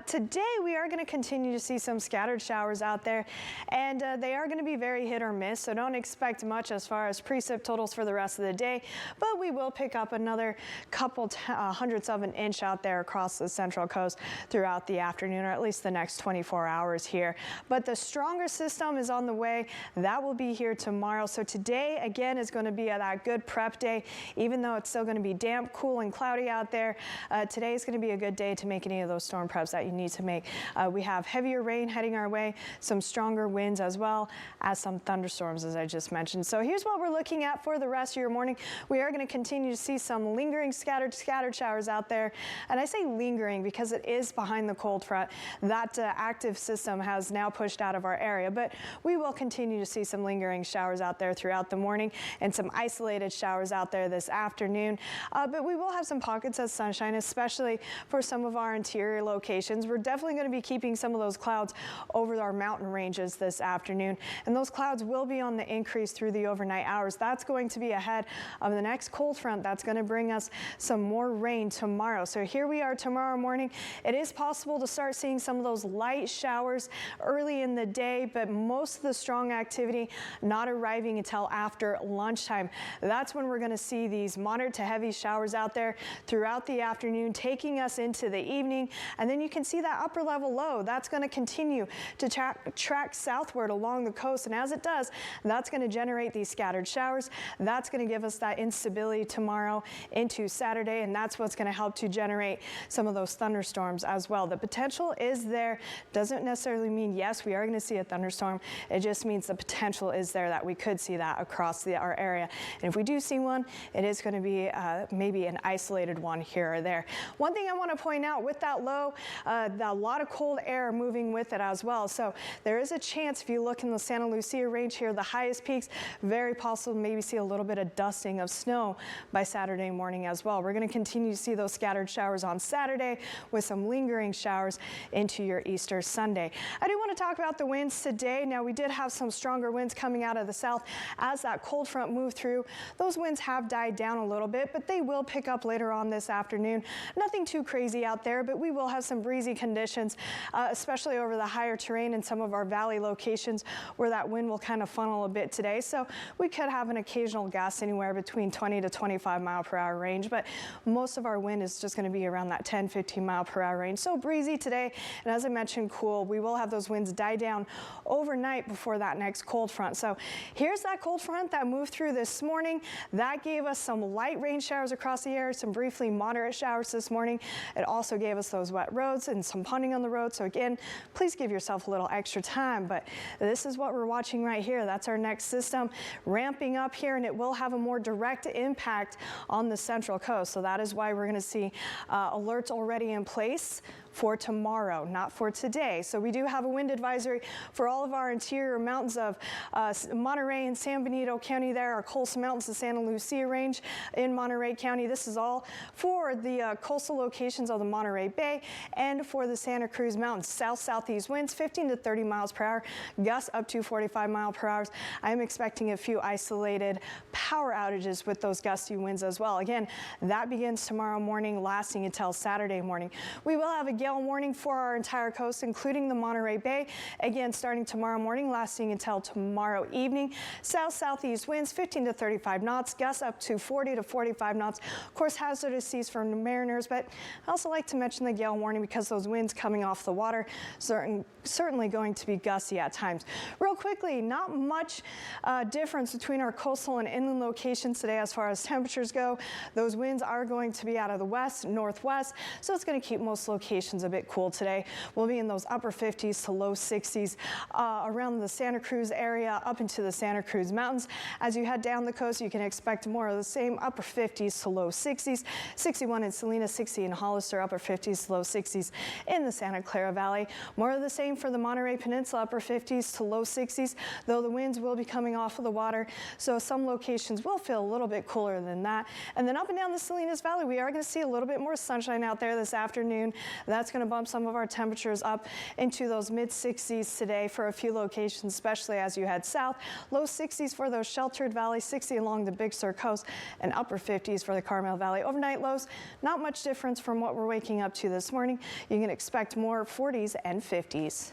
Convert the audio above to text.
Today we are going to continue to see some scattered showers out there, and they are going to be very hit or miss, so don't expect much as far as precip totals for the rest of the day, but we will pick up another couple hundredths of an inch out there across the central coast throughout the afternoon, or at least the next 24 hours here. But the stronger system is on the way. That will be here tomorrow. So today again is going to be that good prep day, even though it's still going to be damp, cool, and cloudy out there. Today is going to be a good day to make any of those storm preps that you need to make. We have heavier rain heading our way, some stronger winds, as well as some thunderstorms, as I just mentioned. So here's what we're looking at for the rest of your morning. We are going to continue to see some lingering scattered showers out there, and I say lingering because it is behind the cold front. That active system has now pushed out of our area, but we will continue to see some lingering showers out there throughout the morning and some isolated showers out there this afternoon. But we will have some pockets of sunshine, especially for some of our interior locations. We're definitely going to be keeping some of those clouds over our mountain ranges this afternoon, and those clouds will be on the increase through the overnight hours. That's going to be ahead of the next cold front that's going to bring us some more rain tomorrow. So here we are tomorrow morning. It is possible to start seeing some of those light showers early in the day, but most of the strong activity not arriving until after lunchtime. That's when we're going to see these moderate to heavy showers out there throughout the afternoon, taking us into the evening. And then you can see that upper level low. That's going to continue to track southward along the coast. And as it does, that's going to generate these scattered showers. That's going to give us that instability tomorrow into Saturday. And that's what's going to help to generate some of those thunderstorms as well. The potential is there. Doesn't necessarily mean, yes, we are going to see a thunderstorm. It just means the potential is there that we could see that across our area. And if we do see one, it is going to be maybe an isolated one here or there. One thing I want to point out with that low, a lot of cold air moving with it as well. So there is a chance, if you look in the Santa Lucia range here, the highest peaks, very possible to maybe see a little bit of dusting of snow by Saturday morning as well. We're going to continue to see those scattered showers on Saturday with some lingering showers into your Easter Sunday. I do want to talk about the winds today. Now, we did have some stronger winds coming out of the south as that cold front moved through. Those winds have died down a little bit, but they will pick up later on this afternoon. Nothing too crazy out there, but we will have some breezy conditions, especially over the higher terrain in some of our valley locations where that wind will kind of funnel a bit today. So we could have an occasional gust anywhere between 20 to 25 mile per hour range, but most of our wind is just going to be around that 10-15 mile per hour range. So breezy today, and as I mentioned, cool. We will have those winds die down overnight before that next cold front. So here's that cold front that moved through this morning. That gave us some light rain showers across the area, some briefly moderate showers this morning. It also gave us those wet roads and some ponding on the road. So again, please give yourself a little extra time, but this is what we're watching right here. That's our next system ramping up here, and it will have a more direct impact on the central coast. So that is why we're going to see alerts already in place for tomorrow, not for today. So we do have a wind advisory for all of our interior mountains of Monterey and San Benito County there, our coastal mountains, the Santa Lucia range in Monterey County. This is all for the coastal locations of the Monterey Bay and for the Santa Cruz Mountains. South-southeast winds 15 to 30 miles per hour, gusts up to 45 miles per hour. I am expecting a few isolated power outages with those gusty winds as well. Again, that begins tomorrow morning, lasting until Saturday morning. We will have a gale warning for our entire coast, including the Monterey Bay. Again, starting tomorrow morning, lasting until tomorrow evening. South-southeast winds 15 to 35 knots, gusts up to 40 to 45 knots. Of course, hazardous seas for mariners, but I also like to mention the gale warning because those winds coming off the water certainly going to be gusty at times. Real quickly, not much difference between our coastal and inland locations today as far as temperatures go. Those winds are going to be out of the west, northwest, so it's going to keep most locations a bit cool today. We'll be in those upper 50s to low 60s around the Santa Cruz area up into the Santa Cruz Mountains. As you head down the coast, you can expect more of the same upper 50s to low 60s. 61 in Salinas, 60 in Hollister, upper 50s to low 60s in the Santa Clara Valley. More of the same for the Monterey Peninsula, upper 50s to low 60s, though the winds will be coming off of the water, so some locations will feel a little bit cooler than that. And then up and down the Salinas Valley, we are going to see a little bit more sunshine out there this afternoon. That that's going to bump some of our temperatures up into those mid-60s today for a few locations, especially as you head south. Low 60s for those sheltered valleys, 60 along the Big Sur coast, and upper 50s for the Carmel Valley. Overnight lows, not much difference from what we're waking up to this morning. You can expect more 40s and 50s.